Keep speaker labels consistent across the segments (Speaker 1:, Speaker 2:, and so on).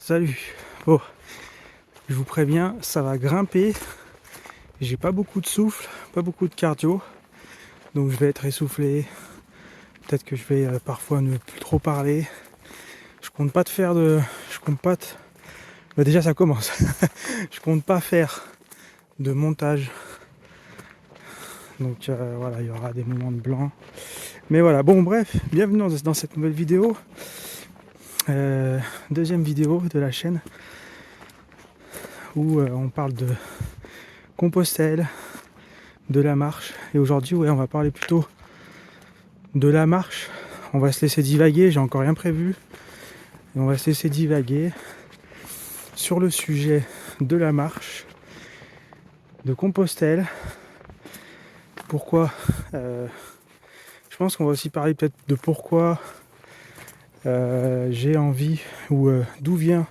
Speaker 1: Salut. Bon, je vous préviens, ça va grimper. J'ai pas beaucoup de souffle, pas beaucoup de cardio, donc je vais être essoufflé. Peut-être que je vais parfois ne plus trop parler. Je compte pas te faire de, je compte pas. Bah déjà ça commence. Je compte pas faire de montage. Donc voilà, il y aura des moments de blanc. Mais voilà, bon bref, bienvenue dans cette nouvelle vidéo. Deuxième vidéo de la chaîne où on parle de Compostelle, de la marche. Et aujourd'hui, ouais, on va parler plutôt de la marche. On va se laisser divaguer, j'ai encore rien prévu. Et on va se laisser divaguer sur le sujet de la marche, de Compostelle. Pourquoi je pense qu'on va aussi parler peut-être de pourquoi j'ai envie, ou d'où vient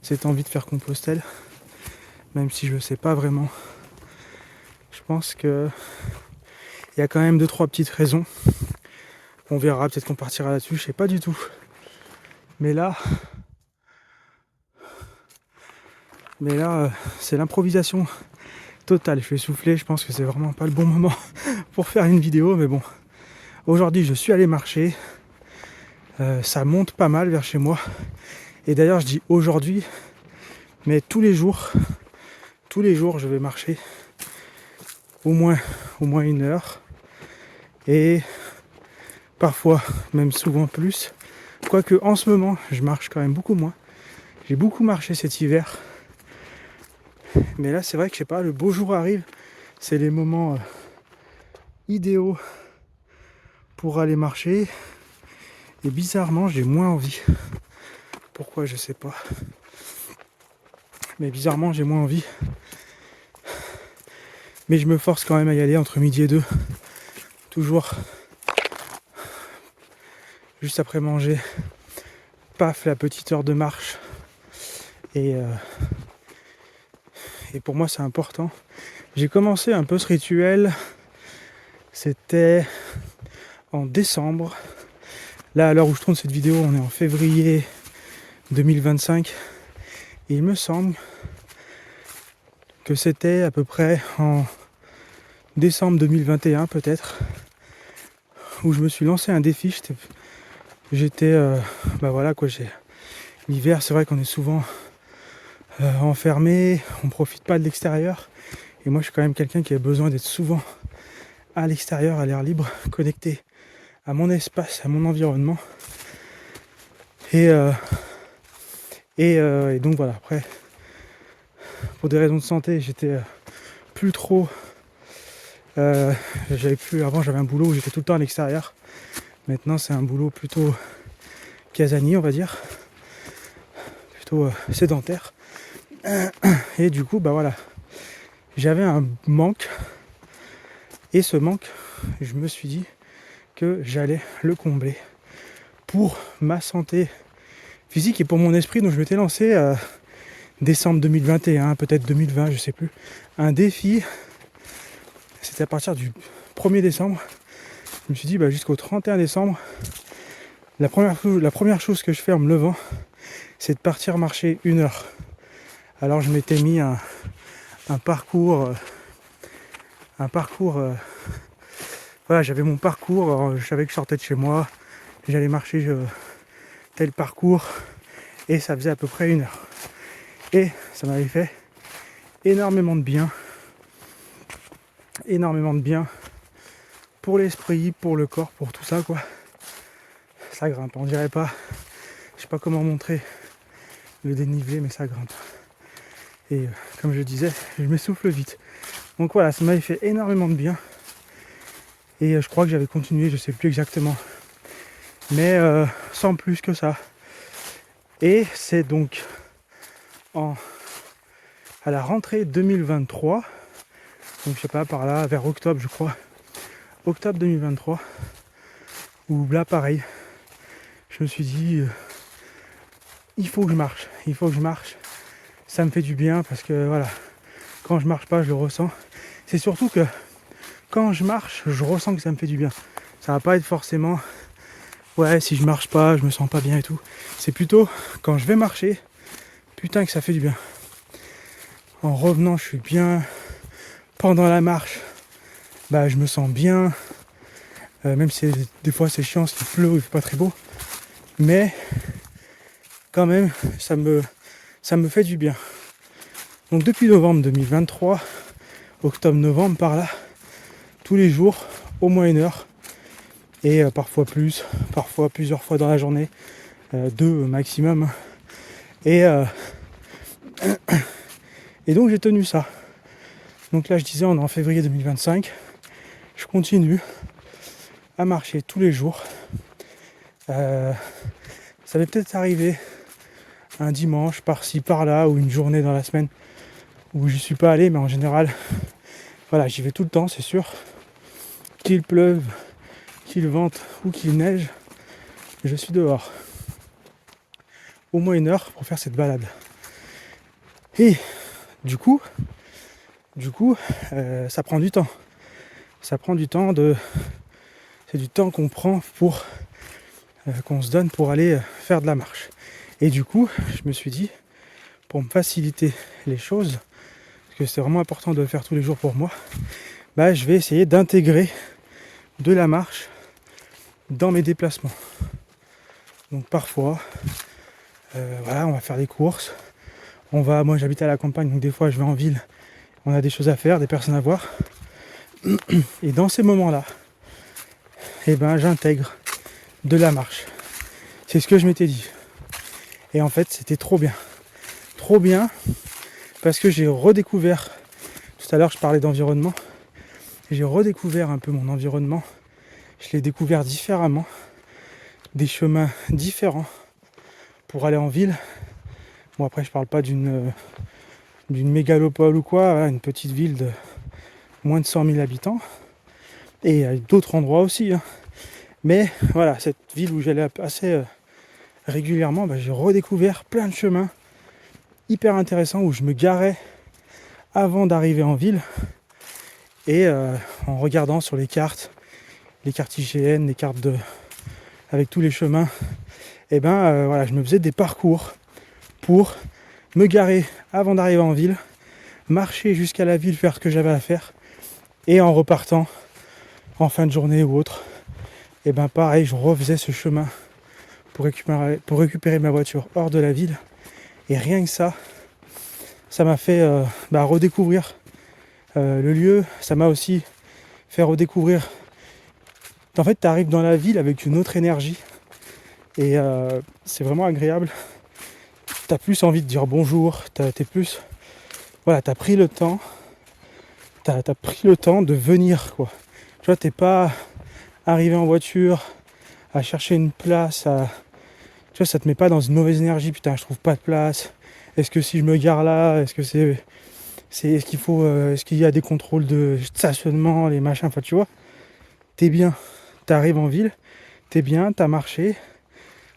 Speaker 1: cette envie de faire Compostelle. Même si je ne sais pas vraiment. Je pense que il y a quand même 2-3 petites raisons. On verra, peut-être qu'on partira là-dessus, je sais pas du tout. Mais là, c'est l'improvisation totale. Je vais souffler, je pense que c'est vraiment pas le bon moment pour faire une vidéo, mais bon. Aujourd'hui, je suis allé marcher. Ça monte pas mal vers chez moi. Et d'ailleurs, je dis aujourd'hui, mais tous les jours, je vais marcher au moins 1 heure. Et parfois, même souvent plus. Quoique en ce moment, je marche quand même beaucoup moins. J'ai beaucoup marché cet hiver. Mais là, c'est vrai que je sais pas, le beau jour arrive. C'est les moments idéaux pour aller marcher. Et bizarrement, j'ai moins envie. Pourquoi, je sais pas. Mais bizarrement, j'ai moins envie. Mais je me force quand même à y aller entre midi et 2. Toujours. Juste après manger. Paf, la petite heure de marche. Et pour moi, c'est important. J'ai commencé un peu ce rituel. C'était en décembre. Là, à l'heure où je tourne cette vidéo, on est en février 2025. Et il me semble que c'était à peu près en décembre 2021 peut-être, où je me suis lancé un défi. J'étais voilà quoi, l'hiver, c'est vrai qu'on est souvent enfermé, on profite pas de l'extérieur. Et moi, je suis quand même quelqu'un qui a besoin d'être souvent à l'extérieur, à l'air libre, connecté à mon espace, à mon environnement. Et donc voilà, après, pour des raisons de santé, j'étais plus trop... avant, j'avais un boulot où j'étais tout le temps à l'extérieur. Maintenant, c'est un boulot plutôt casanier, on va dire. Plutôt sédentaire. Et du coup, bah voilà, j'avais un manque. Et ce manque, je me suis dit que j'allais le combler pour ma santé physique et pour mon esprit. Donc je m'étais lancé décembre 2021, peut-être 2020, je sais plus, un défi. C'était à partir du 1er décembre. Je me suis dit jusqu'au 31 décembre, la première chose que je fais en me levant, c'est de partir marcher 1 heure. Alors je m'étais mis un parcours. Voilà, j'avais mon parcours, je savais que je sortais de chez moi, j'allais marcher tel parcours, et ça faisait à peu près 1 heure. Et ça m'avait fait énormément de bien pour l'esprit, pour le corps, pour tout ça quoi. Ça grimpe, on dirait pas, je sais pas comment montrer le dénivelé, mais ça grimpe. Et comme je disais, je m'essouffle vite. Donc voilà, ça m'avait fait énormément de bien. Et je crois que j'avais continué, je sais plus exactement. Mais sans plus que ça. Et c'est donc à la rentrée 2023, donc je sais pas, par là, vers octobre je crois, octobre 2023, où là pareil, je me suis dit, il faut que je marche, ça me fait du bien parce que voilà, quand je marche pas je le ressens. C'est surtout que quand je marche, je ressens que ça me fait du bien. Ça va pas être forcément, ouais, si je marche pas, je me sens pas bien et tout. C'est plutôt quand je vais marcher, putain que ça fait du bien. En revenant, je suis bien. Pendant la marche, bah, je me sens bien. Même si des fois c'est chiant, qu'il pleut, il fait pas très beau. Mais quand même, ça me fait du bien. Donc depuis novembre 2023, octobre-novembre par là, tous les jours, au moins 1 heure. Et parfois plus, parfois plusieurs fois dans la journée. 2 maximum. Et donc j'ai tenu ça. Donc là je disais on est en février 2025. Je continue à marcher tous les jours. Ça va peut-être arriver un dimanche par-ci par-là ou une journée dans la semaine où je suis pas allé, mais en général voilà, j'y vais tout le temps, c'est sûr. Qu'il pleuve, qu'il vente ou qu'il neige, je suis dehors. Au moins 1 heure pour faire cette balade. Et du coup, ça prend du temps. Ça prend du temps c'est du temps qu'on prend pour qu'on se donne pour aller faire de la marche. Et du coup, je me suis dit, pour me faciliter les choses, parce que c'est vraiment important de le faire tous les jours pour moi, bah, je vais essayer d'intégrer de la marche dans mes déplacements. Donc parfois, voilà, on va faire des courses. Moi j'habite à la campagne, donc des fois je vais en ville. On a des choses à faire, des personnes à voir. Et dans ces moments-là, eh ben, j'intègre de la marche. C'est ce que je m'étais dit. Et en fait, c'était trop bien. Trop bien, parce que j'ai redécouvert, tout à l'heure je parlais d'environnement, j'ai redécouvert un peu mon environnement. Je l'ai découvert différemment, des chemins différents pour aller en ville. Bon, après je parle pas d'une mégalopole ou quoi, voilà, une petite ville de moins de 100 000 habitants. Et il y a d'autres endroits aussi. Hein. Mais voilà, cette ville où j'allais assez régulièrement, bah, j'ai redécouvert plein de chemins hyper intéressants où je me garais avant d'arriver en ville. Et en regardant sur les cartes IGN, les cartes avec tous les chemins, et ben voilà, je me faisais des parcours pour me garer avant d'arriver en ville, marcher jusqu'à la ville, faire ce que j'avais à faire, et en repartant en fin de journée ou autre, et ben pareil, je refaisais ce chemin pour récupérer ma voiture hors de la ville. Et rien que ça m'a fait redécouvrir le lieu. Ça m'a aussi fait redécouvrir. En fait, tu arrives dans la ville avec une autre énergie. Et c'est vraiment agréable. Tu as plus envie de dire bonjour. T'es plus. Voilà, tu as pris le temps. T'as pris le temps de venir, quoi. Tu vois, t'es pas arrivé en voiture à chercher une place. Tu vois, ça te met pas dans une mauvaise énergie. Putain, je trouve pas de place. Est-ce que si je me gare là, est-ce qu'il y a des contrôles de stationnement, les machins, enfin tu vois, t'es bien, t'arrives en ville, t'es bien, t'as marché,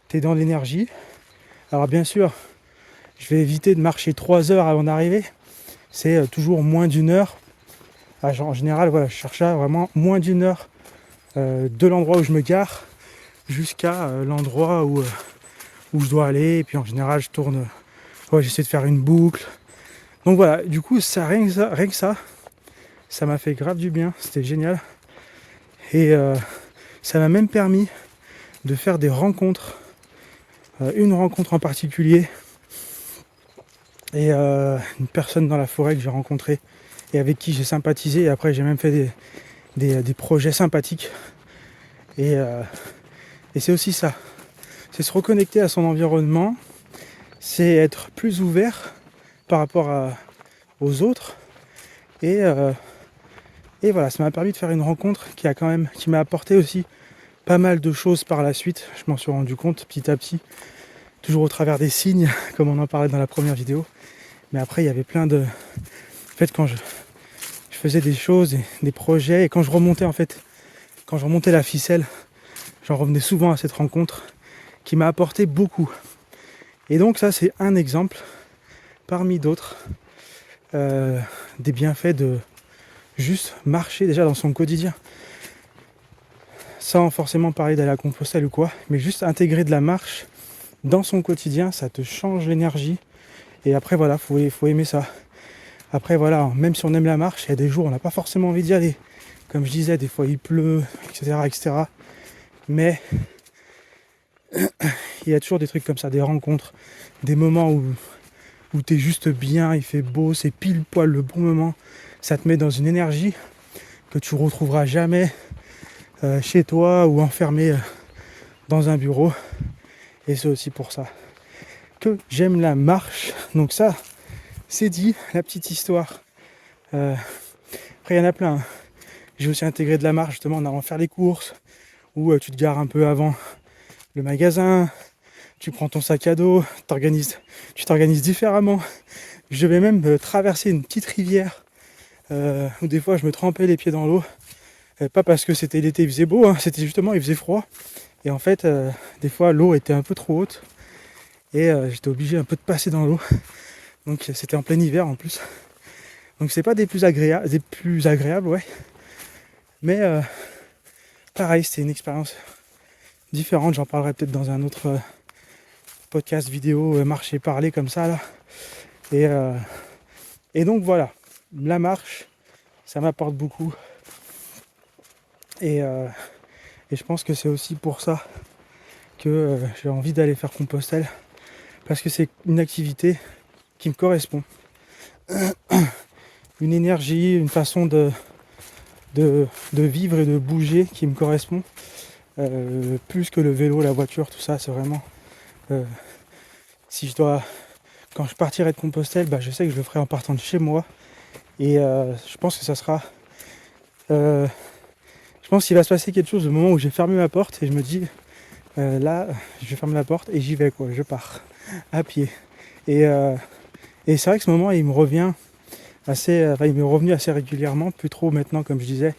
Speaker 1: t'es dans l'énergie. Alors bien sûr, je vais éviter de marcher 3 heures avant d'arriver, c'est toujours moins d'1 heure. En général, voilà, je cherche à vraiment moins d'1 heure de l'endroit où je me gare jusqu'à l'endroit où je dois aller, et puis en général je tourne, j'essaie de faire une boucle. Donc voilà, du coup, rien que ça m'a fait grave du bien, c'était génial. Et ça m'a même permis de faire des rencontres, une rencontre en particulier, et une personne dans la forêt que j'ai rencontrée et avec qui j'ai sympathisé. Et après, j'ai même fait des projets sympathiques. Et c'est aussi ça, c'est se reconnecter à son environnement, c'est être plus ouvert par rapport aux autres. Et voilà, ça m'a permis de faire une rencontre qui m'a apporté aussi pas mal de choses par la suite. Je m'en suis rendu compte petit à petit, toujours au travers des signes, comme on en parlait dans la première vidéo. Mais après, il y avait plein de... En fait, quand je faisais des choses, des projets, et quand je remontais la ficelle, j'en revenais souvent à cette rencontre qui m'a apporté beaucoup. Et donc ça, c'est un exemple parmi d'autres des bienfaits de juste marcher déjà dans son quotidien, sans forcément parler d'aller à Compostelle ou quoi, mais juste intégrer de la marche dans son quotidien, ça te change l'énergie Et après voilà, faut aimer ça. Après voilà, même si on aime la marche, il y a des jours où on n'a pas forcément envie d'y aller. Comme je disais, des fois il pleut, etc. etc. Mais il y a toujours des trucs comme ça, des rencontres, des moments où t'es juste bien, il fait beau, c'est pile poil le bon moment. Ça te met dans une énergie que tu retrouveras jamais chez toi ou enfermé dans un bureau. Et c'est aussi pour ça que j'aime la marche. Donc ça, c'est dit, la petite histoire. Après, il y en a plein. J'ai aussi intégré de la marche justement en allant faire les courses, où tu te gares un peu avant le magasin, tu prends ton sac à dos, tu t'organises différemment. Je vais même traverser une petite rivière où des fois je me trempais les pieds dans l'eau. Pas parce que c'était l'été, il faisait beau, hein, c'était justement, il faisait froid. Et en fait, des fois, l'eau était un peu trop haute et j'étais obligé un peu de passer dans l'eau. Donc c'était en plein hiver en plus. Donc c'est pas des plus agréables, ouais. Mais pareil, c'était une expérience différente. J'en parlerai peut-être dans un autre podcast vidéo, marcher, parler comme ça là. Et donc voilà, la marche, ça m'apporte beaucoup. Et je pense que c'est aussi pour ça que j'ai envie d'aller faire Compostelle. Parce que c'est une activité qui me correspond. Une énergie, une façon de vivre et de bouger qui me correspond. Plus que le vélo, la voiture, tout ça, c'est vraiment... quand je partirai de Compostelle, je sais que je le ferai en partant de chez moi. Et je pense que ça sera... je pense qu'il va se passer quelque chose au moment où j'ai fermé ma porte et je me dis... là, je vais fermer la porte et j'y vais, quoi. Je pars à pied. Et c'est vrai que ce moment, il m'est revenu assez régulièrement, plus trop maintenant, comme je disais.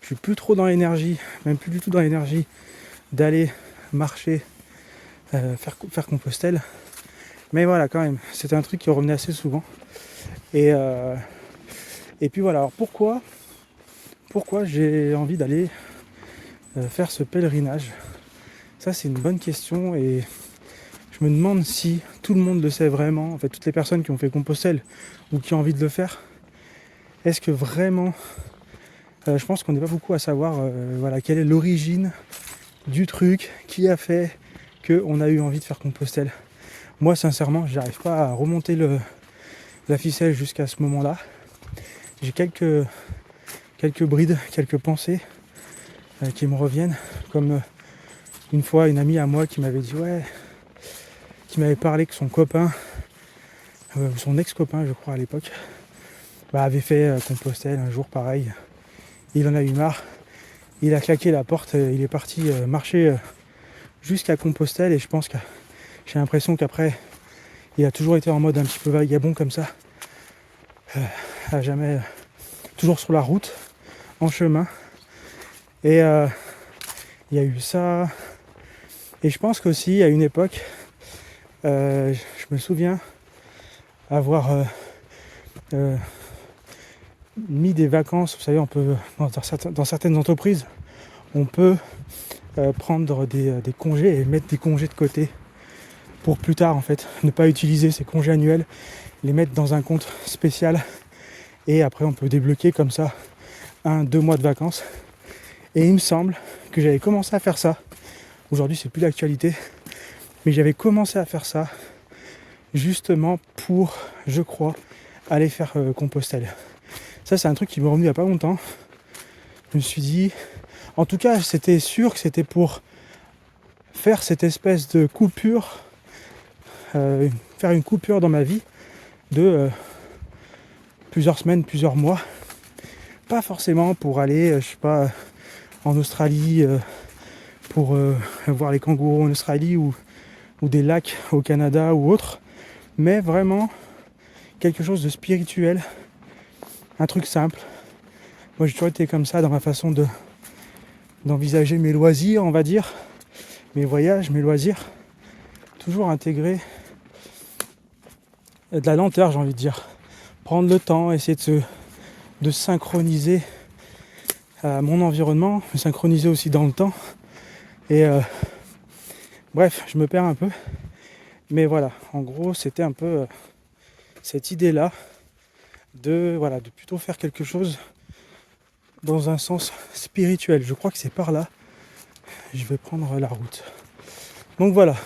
Speaker 1: Je suis plus trop dans l'énergie, même plus du tout dans l'énergie d'aller marcher, faire Compostelle. Mais voilà, quand même, c'était un truc qui revenait assez souvent. Et puis voilà, alors pourquoi j'ai envie d'aller faire ce pèlerinage? Ça, c'est une bonne question et je me demande si tout le monde le sait vraiment. En fait, toutes les personnes qui ont fait Compostelle ou qui ont envie de le faire, est-ce que vraiment... je pense qu'on n'est pas beaucoup à savoir quelle est l'origine du truc qui a fait qu'on a eu envie de faire Compostelle. Moi, sincèrement, j'arrive pas à remonter la ficelle jusqu'à ce moment-là. J'ai quelques brides, quelques pensées qui me reviennent, comme une fois une amie à moi qui m'avait dit qui m'avait parlé que son copain, son ex-copain je crois à l'époque, avait fait Compostelle un jour pareil. Il en a eu marre, il a claqué la porte, il est parti marcher jusqu'à Compostelle et je pense que j'ai l'impression qu'après il a toujours été en mode un petit peu vagabond comme ça, à jamais, toujours sur la route, en chemin. Et il y a eu ça. Et je pense qu'aussi, à une époque, je me souviens avoir mis des vacances. Vous savez, on peut, dans certaines entreprises, on peut prendre des congés et mettre des congés de côté pour plus tard, en fait. Ne pas utiliser ces congés annuels, les mettre dans un compte spécial. Et après, on peut débloquer comme ça 1-2 mois de vacances. Et il me semble que j'avais commencé à faire ça. Aujourd'hui, c'est plus d'actualité. Mais j'avais commencé à faire ça justement pour, je crois, aller faire Compostelle. Ça, c'est un truc qui m'est revenu il n'y a pas longtemps. Je me suis dit... En tout cas, c'était sûr que c'était pour faire cette espèce de coupure, faire une coupure dans ma vie de plusieurs semaines, plusieurs mois. Pas forcément pour aller, je sais pas, en Australie, pour voir les kangourous en Australie ou des lacs au Canada ou autre, mais vraiment quelque chose de spirituel, un truc simple. Moi, j'ai toujours été comme ça dans ma façon d'envisager mes loisirs, on va dire, mes voyages, mes loisirs, toujours intégrer de la lenteur, j'ai envie de dire, prendre le temps, essayer de synchroniser mon environnement, me synchroniser aussi dans le temps. Et bref, je me perds un peu, mais voilà, en gros, c'était un peu cette idée-là de plutôt faire quelque chose dans un sens spirituel. Je crois que c'est par là. Je vais prendre la route. Donc voilà.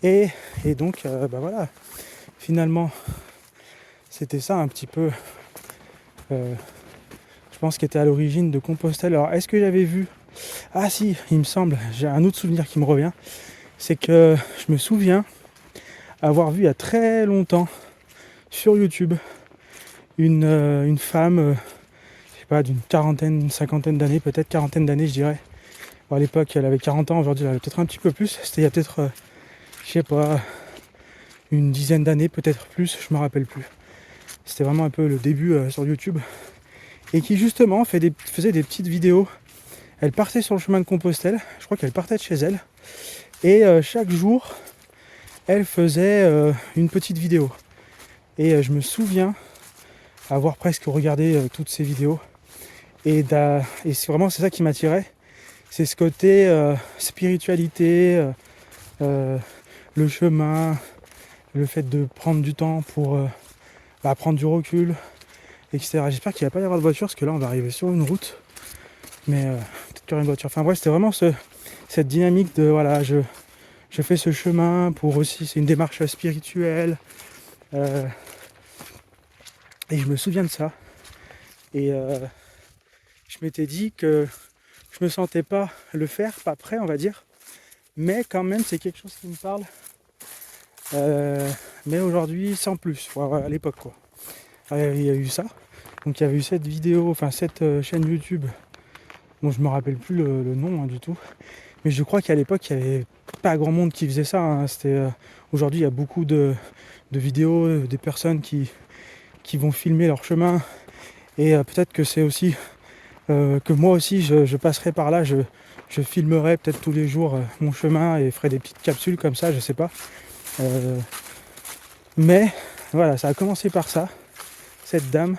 Speaker 1: Et donc, voilà. Finalement, c'était ça un petit peu, je pense, qui était à l'origine de Compostelle. Alors, est-ce que j'avais vu... Ah si, il me semble, j'ai un autre souvenir qui me revient. C'est que je me souviens avoir vu il y a très longtemps sur YouTube une femme, je sais pas, d'une quarantaine, une cinquantaine d'années, peut-être quarantaine d'années je dirais. Bon, à l'époque elle avait 40 ans, aujourd'hui elle avait peut-être un petit peu plus. C'était il y a peut-être, je sais pas, une dizaine d'années, peut-être plus, je me rappelle plus. C'était vraiment un peu le début sur YouTube. Et qui justement faisait des petites vidéos. Elle partait sur le chemin de Compostelle, je crois qu'elle partait de chez elle. Et chaque jour, elle faisait une petite vidéo. Et je me souviens avoir presque regardé toutes ces vidéos. Et c'est ça qui m'attirait. C'est ce côté spiritualité, le chemin, le fait de prendre du temps pour prendre du recul, etc. J'espère qu'il n'y va pas y avoir de voiture, parce que là on va arriver sur une route. Mais peut-être qu'il y aura une voiture. Enfin bref, c'était vraiment cette dynamique de voilà, je fais ce chemin pour aussi, c'est une démarche spirituelle. Et je me souviens de ça. Et je m'étais dit que je me sentais pas le faire, pas prêt on va dire. Mais quand même c'est quelque chose qui me parle. Mais aujourd'hui sans plus, à l'époque quoi. Alors, il y a eu ça. Donc il y avait eu cette vidéo, enfin cette chaîne YouTube dont je me rappelle plus le nom du tout. Mais je crois qu'à l'époque il n'y avait pas grand monde qui faisait ça. Hein. Aujourd'hui il y a beaucoup de vidéos, des personnes qui vont filmer leur chemin. Et peut-être que c'est aussi que moi aussi je passerai par là, je filmerai peut-être tous les jours mon chemin et ferai des petites capsules comme ça, je sais pas. Mais voilà, ça a commencé par ça, cette dame.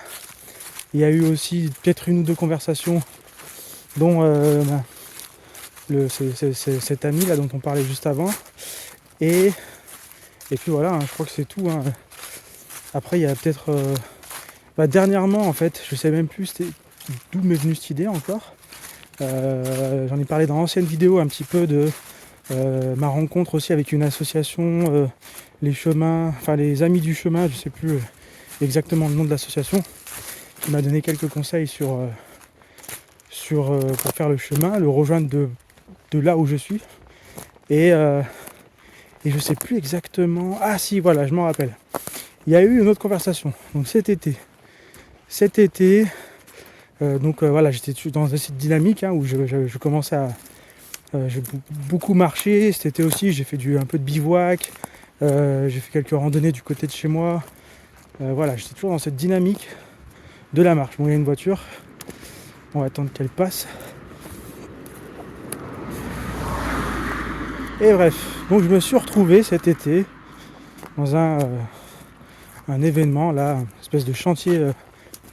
Speaker 1: Il y a eu aussi peut-être une ou deux conversations dont cet ami là dont on parlait juste avant. Et puis voilà, hein, je crois que c'est tout. Hein. Après il y a peut-être... dernièrement en fait, je sais même plus d'où m'est venue cette idée encore. J'en ai parlé dans l'ancienne vidéo un petit peu de ma rencontre aussi avec une association, les chemins, enfin les amis du chemin, je sais plus exactement le nom de l'association, qui m'a donné quelques conseils pour faire le chemin, le rejoindre de là où je suis. Et je sais plus exactement. Ah si, voilà, je m'en rappelle. Il y a eu une autre conversation. Donc cet été. Voilà, j'étais dans cette dynamique où je commençais à... j'ai beaucoup marché. Cet été aussi, j'ai fait un peu de bivouac. J'ai fait quelques randonnées du côté de chez moi. Voilà, j'étais toujours dans cette dynamique de la marche. Bon, il y a une voiture. On va attendre qu'elle passe. Et bref, donc je me suis retrouvé cet été dans un événement, là, une espèce de chantier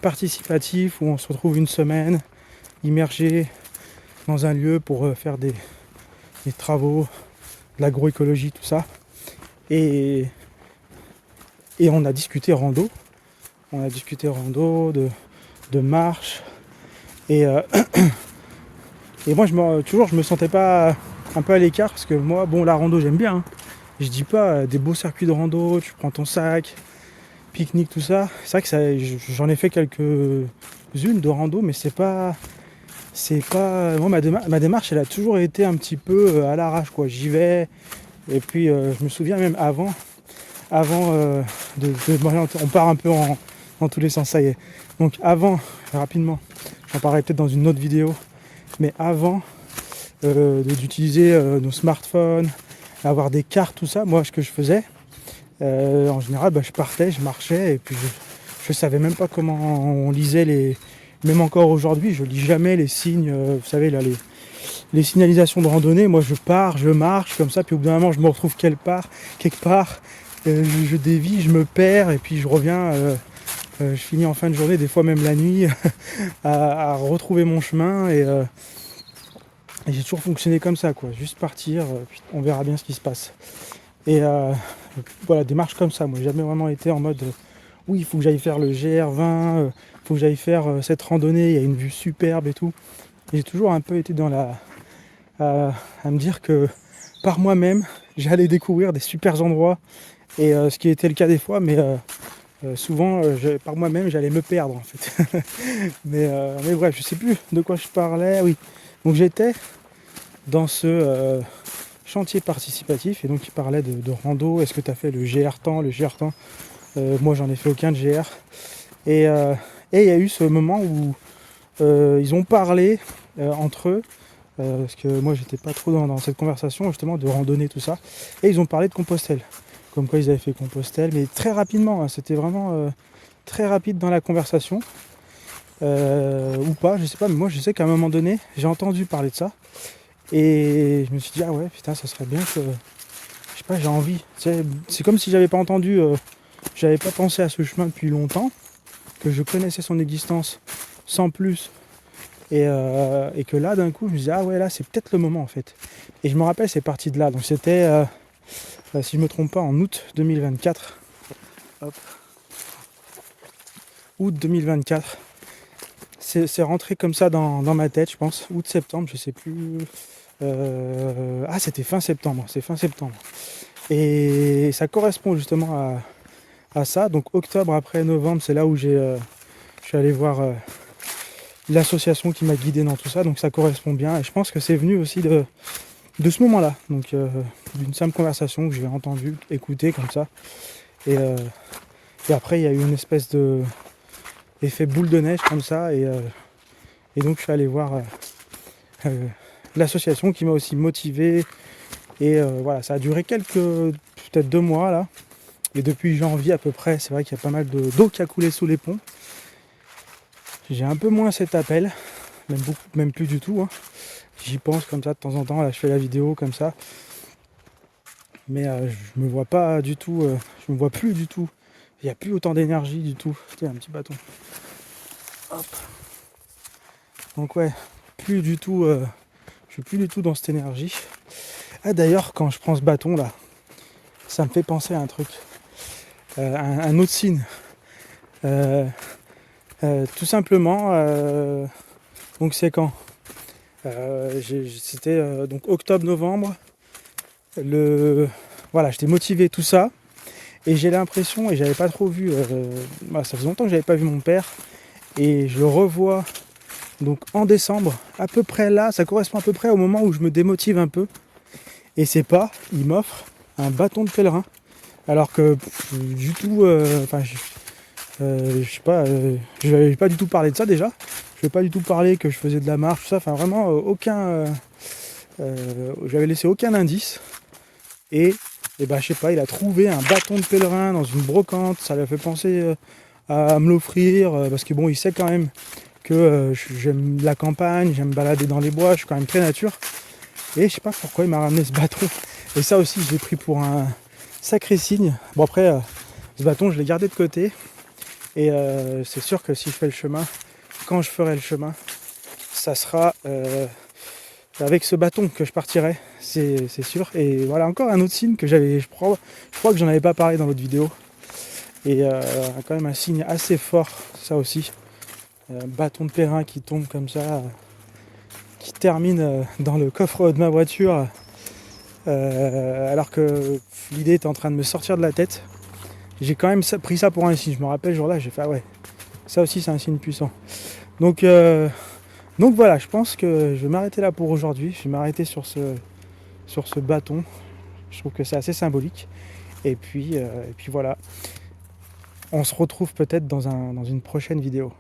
Speaker 1: participatif où on se retrouve une semaine immergé dans un lieu pour faire des travaux, de l'agroécologie, tout ça. Et on a discuté rando. On a discuté rando, de marche. Et moi, je me sentais pas un peu à l'écart parce que moi, bon, la rando, j'aime bien. Hein. Je dis pas des beaux circuits de rando, tu prends ton sac, pique-nique, tout ça. C'est vrai que j'en ai fait quelques-unes de rando, mais c'est pas moi, ma démarche, elle a toujours été un petit peu à l'arrache, quoi. J'y vais. Et puis, je me souviens même avant de m'orienter, on part un peu dans tous les sens, ça y est. Donc avant, rapidement, j'en parlerai peut-être dans une autre vidéo, mais avant d'utiliser nos smartphones, avoir des cartes, tout ça, moi ce que je faisais, en général, je partais, je marchais, et puis je savais même pas comment on lisait même encore aujourd'hui, je lis jamais les signes, vous savez là, les signalisations de randonnée. Moi je pars, je marche comme ça, puis au bout d'un moment je me retrouve quelque part, je dévie, je me perds, et puis je reviens, je finis en fin de journée, des fois même la nuit, à retrouver mon chemin, et j'ai toujours fonctionné comme ça, quoi. Juste partir, puis on verra bien ce qui se passe. Et voilà, démarche comme ça. Moi, j'ai jamais vraiment été en mode oui, il faut que j'aille faire le GR20, il faut que j'aille faire cette randonnée, il y a une vue superbe et tout. J'ai toujours un peu été dans à me dire que par moi-même, j'allais découvrir des super endroits, et ce qui était le cas des fois, mais souvent, par moi-même, j'allais me perdre en fait. Mais bref, je sais plus de quoi je parlais. Oui, donc j'étais dans ce chantier participatif, et donc il parlait de rando. Est-ce que tu as fait le GR temps, le GR temps? Moi, j'en ai fait aucun de GR. Et il y a eu ce moment où ils ont parlé entre eux, parce que moi, j'étais pas trop dans cette conversation justement de randonnée, tout ça. Et ils ont parlé de Compostelle. Comme quoi, ils avaient fait Compostelle, mais très rapidement. Hein, c'était vraiment très rapide dans la conversation. Ou pas, je sais pas, mais moi, je sais qu'à un moment donné, j'ai entendu parler de ça. Et je me suis dit, ah ouais, putain, ça serait bien que. Je sais pas, j'ai envie. C'est comme si j'avais pas entendu. J'avais pas pensé à ce chemin depuis longtemps, que je connaissais son existence sans plus, et que là d'un coup je me disais ah ouais, là c'est peut-être le moment en fait. Et je me rappelle, c'est parti de là, donc c'était si je me trompe pas en août 2024. Hop. Août 2024, c'est rentré comme ça dans ma tête, je pense, août-septembre, je sais plus. Ah, c'était fin septembre, c'est fin septembre, et ça correspond justement à ça. Donc octobre après novembre, c'est là où je suis allé voir l'association qui m'a guidé dans tout ça, donc ça correspond bien, et je pense que c'est venu aussi de ce moment-là, donc d'une simple conversation que j'ai entendue, écoutée comme ça, et après il y a eu une espèce de effet boule de neige comme ça, et donc je suis allé voir l'association qui m'a aussi motivé, et voilà, ça a duré peut-être 2 mois là, et depuis janvier à peu près, c'est vrai qu'il y a pas mal d'eau qui a coulé sous les ponts. J'ai un peu moins cet appel, même plus du tout. Hein. J'y pense comme ça de temps en temps, là je fais la vidéo comme ça. Mais je me vois pas du tout, je me vois plus du tout. Il n'y a plus autant d'énergie du tout. Tiens, un petit bâton. Hop. Donc ouais, plus du tout, je suis plus du tout dans cette énergie. Ah d'ailleurs, quand je prends ce bâton là, ça me fait penser à un truc. Un autre signe. Tout simplement, donc c'est quand c'était donc octobre-novembre. Voilà, j'étais motivé, tout ça. Et j'ai l'impression, et j'avais pas trop vu, ça faisait longtemps que j'avais pas vu mon père. Et je le revois donc en décembre, à peu près là, ça correspond à peu près au moment où je me démotive un peu. Et c'est pas, il m'offre un bâton de pèlerin. Alors que du tout, je sais pas, je n'avais pas du tout parlé de ça déjà. Je n'avais pas du tout parlé que je faisais de la marche, tout ça. Enfin, vraiment, aucun. J'avais laissé aucun indice. Et je sais pas, il a trouvé un bâton de pèlerin dans une brocante. Ça lui a fait penser à me l'offrir. Parce que bon, il sait quand même que j'aime la campagne, j'aime me balader dans les bois, je suis quand même très nature. Et je sais pas pourquoi il m'a ramené ce bâton. Et ça aussi, je l'ai pris pour un sacré signe. Bon, après, ce bâton, je l'ai gardé de côté. Et c'est sûr que si je fais le chemin, quand je ferai le chemin, ça sera avec ce bâton que je partirai, c'est sûr. Et voilà, encore un autre signe que je crois que j'en avais pas parlé dans l'autre vidéo. Et quand même un signe assez fort, ça aussi. Un bâton de pèlerin qui tombe comme ça, qui termine dans le coffre de ma voiture, alors que l'idée est en train de me sortir de la tête. J'ai quand même pris ça pour un signe. Je me rappelle, ce jour-là, j'ai fait ah ouais, ça aussi c'est un signe puissant. Donc voilà, je pense que je vais m'arrêter là pour aujourd'hui. Je vais m'arrêter sur ce bâton. Je trouve que c'est assez symbolique. Et puis voilà. On se retrouve peut-être dans une prochaine vidéo.